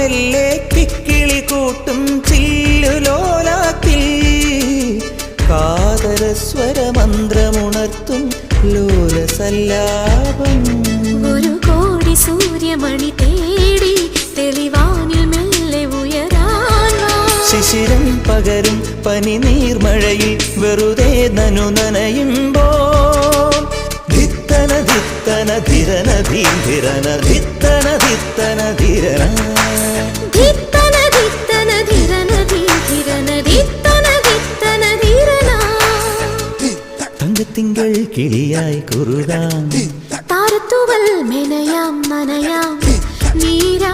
മെല്ലെ കിക്കിളി കൂട്ടും ചില്ലുലോലാത്തിൽ കാതരസ്വരമന്ത്രമുണർത്തും ലോലസല്ലാപം. ഒരു കോടി സൂര്യമണി തേടി തെളിവാനിൽ മെല്ലെ ഉയരാൻ ശിശിരം പകരും പനി നീർമഴയിൽ വെറുതെ നനു നനയുമ്പോൾ ധിത്തന ധിത്തന ധിരന ധീരന ധിത്തന ധിത്തന ധിരന ധിത്തന ധിത്തന ധിരന ധീരന ധിത്തന ധിത്തന ധിരന. തങ്കത്തിങ്കൾ കിളിയായി കുറുകാം താരത്തുവൽ മെനയാം നനയാം നീരാ